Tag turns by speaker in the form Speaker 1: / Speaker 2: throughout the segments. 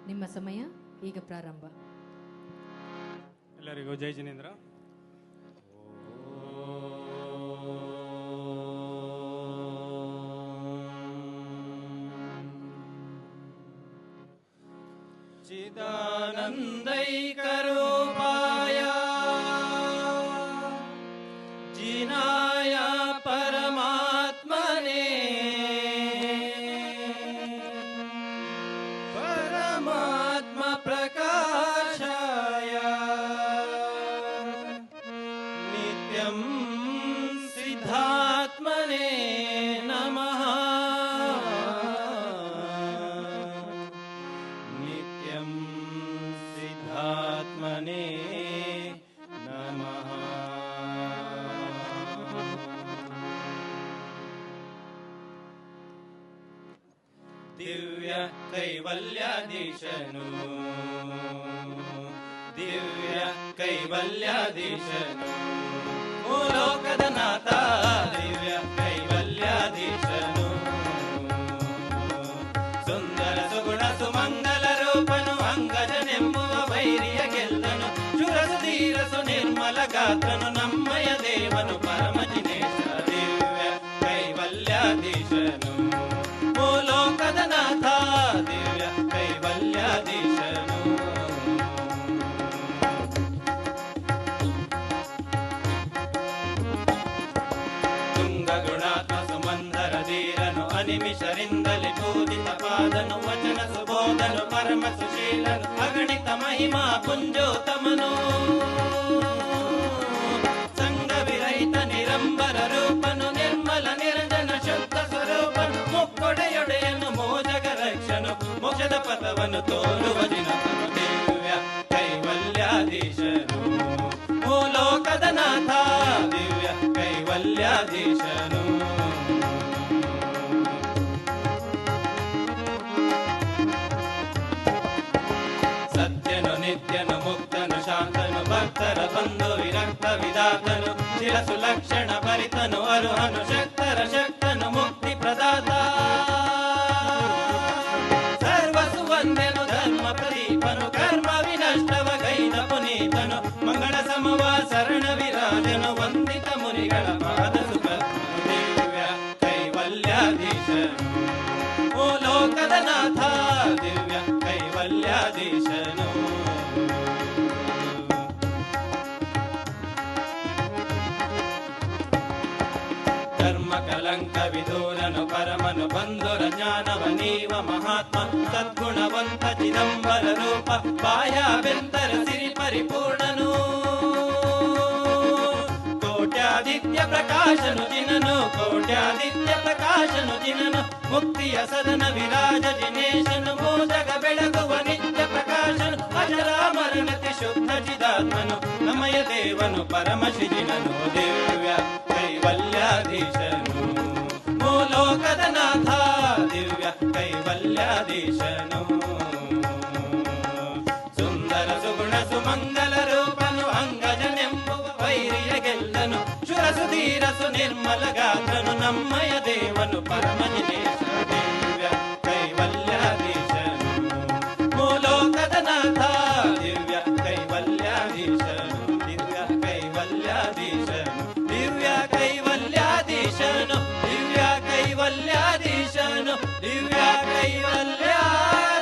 Speaker 1: ನಿಮ್ಮ ಸಮಯ ಈಗ ಪ್ರಾರಂಭ.
Speaker 2: ಎಲ್ಲರಿಗೂ ಜೈ ಜಿನೇಂದ್ರ.
Speaker 3: चिदानन्दैकरूपाय जिनाय परमात्मने परमात्मा प्रकाशाय नित्यं सिद्धात्मने नमः. नित्यं सिद्धात्मने नमः. दिव्य कैवल्याधीशनु दिव्य कैवल्याधीशनु ಲೋಕದ ನಾಥ ದಿವ್ಯ ಕೈವಲ್ಯಾಧೀಶನು ಸುಂದರ ಸುಗುಣ ಸುಮಂಗಲ ರೂಪನು ಅಂಗಜನೆಂಬುವ ವೈರಿಯ ಗೆಲ್ಲನು ಶುರಸುಧೀರಸು ನಿರ್ಮಲ ಗಾತ್ರನು ನಮ್ಮಯ ದೇವನು ಪರಮ ಜಿನೇಶ ದಿವ್ಯ ಕೈವಲ್ಯಾಧೀಶನು ಲೋಕದ ನಾಥ ದಿವ್ಯ ಕೈವಲ್ಯಾಧೀಶನು ಗುಣಾತ್ಮ ಸುಮಂದರ ಧೀರನು ಅನಿಮಿಷರಿಂದಲೇ ಪೂಜಿತ ಪಾದನು ವಚನ ಸುಬೋಧನು ಪರಮ ಸುಶೀಲನು ಅಗಣಿತ ಮಹಿಮಾ ಪುಂಜೋತಮನು ಸಂಗ ವಿರಹಿತ ನಿರಂಬರ ರೂಪನು ನಿರ್ಮಲ ನಿರಂಜನ ಶುದ್ಧ ಸ್ವರೂಪನು ಮುಕ್ಕೊಡೆಯೊಡೆಯನು ಮೋಜಗ ರಕ್ಷನು ಮೋಕ್ಷದ ಪಥವನ್ನು ತೋರುವ ದಿನಕನು ದಿವ್ಯ ಕೈವಲ್ಯಾಧೀಶನು ಲೋಕದ ನಾಥ ದಿವ್ಯ ಕೈವಲ್ಯಾಧೀಶನು ಸತ್ಯನು ನಿತ್ಯನು ಮುಕ್ತನು ಶಾಂತನು ಭಕ್ತರ ಬಂಧು ವಿರಕ್ತ ವಿಧಾತನು ಶಿರಸು ಲಕ್ಷಣ ಭರಿತನು ಅರುಹನು ಶಕ್ತರ ಶಕ್ತನು ಮುಕ್ತಿ ಪ್ರದಾತ ಸರ್ವಸು ವಂದ್ಯನು ಧರ್ಮ ಪ್ರದೀಪನು ಕರ್ಮ ವಿನಷ್ಟವ ಗೈದ ಪುನೀತನು ಮಂಗಳ ಸಮವ ಶರಣ ವಿರಾಜನು ವಂದಿತ ಮುನಿಗಳ ಪಾದ ಸುಪತ್ಮನು ದಿವ್ಯ ಕೈವಲ್ಯಾಧೀಶನು ಲೋಕದ ನಾಥ ದಿವ್ಯ ಕೈವಲ್ಯಾಧೀಶನು ಧರ್ಮ ಕಲಂಕ ವಿದೂರನು ಪರಮನು ಬಂಧುರ ಜ್ಞಾನವ ನೀವ ಮಹಾತ್ಮ ಸದ್ಗುಣವಂತ ಚಿದಂಬರ ರೂಪ ಬಾಯಾಭ್ಯಂತರ ಸಿರಿ ಪರಿಪೂರ್ಣನು ಕೋಟ್ಯಾದಿತ್ಯ ಪ್ರಕಾಶನು ಜಿನನು ಕೋಟ್ಯಾದಿತ್ಯ ಪ್ರಕಾಶನು ಜಿನನು ಮುಕ್ತಿಯ ಸದನ ವಿರಾಜ ಜಿನೇಶನು ಮೋದಗ ಬೆಳಗುವ ನಿತ್ಯ ಪ್ರಕಾಶನು ಅಜರಾಮರನತಿ ಶುದ್ಧ ಚಿದಾತ್ಮನು ನಮಯ ದೇವನು ಪರಮ ಶಿಜಿನನು ದಿವ್ಯ ಕೈವಲ್ಯಾಧೀಶನು ಲೋಕದ ನಾಥ ದಿವ್ಯ ಕೈವಲ್ಯಾಧೀಶನು ಸುಂದರ ಸುಗುಣ ಸುಮಂಗಲ ರೂಪನು ಅಂಗಜನೆಂಬುವ ವೈರಿಯ ಗೆಲ್ಲನು ಶುರಸುಧೀರಸು ನಿರ್ಮಲ ಗಾತ್ರನು ನಮ್ಮಯ ದೇವನು ಪರಮ ಜಿನೇಶ ದಿವ್ಯ ಕೈವಲ್ಯಾಧೀಶನು ಲೋಕದ ನಾಥ ದಿವ್ಯ ಕೈವಲ್ಯಾಧೀಶನು ದಿವ್ಯ ಕೈವಲ್ಯಾಧೀಶನು ದಿವ್ಯ ಕೈವಲ್ಯಾಧೀಶನು ದಿವ್ಯ ಕೈವಲ್ಯಾಧೀಶನು ದಿವ್ಯ ಕೈವಲ್ಯಾಧೀಶನು.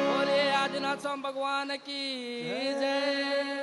Speaker 4: बोले आदिनाथ स्वामी भगवान की जय.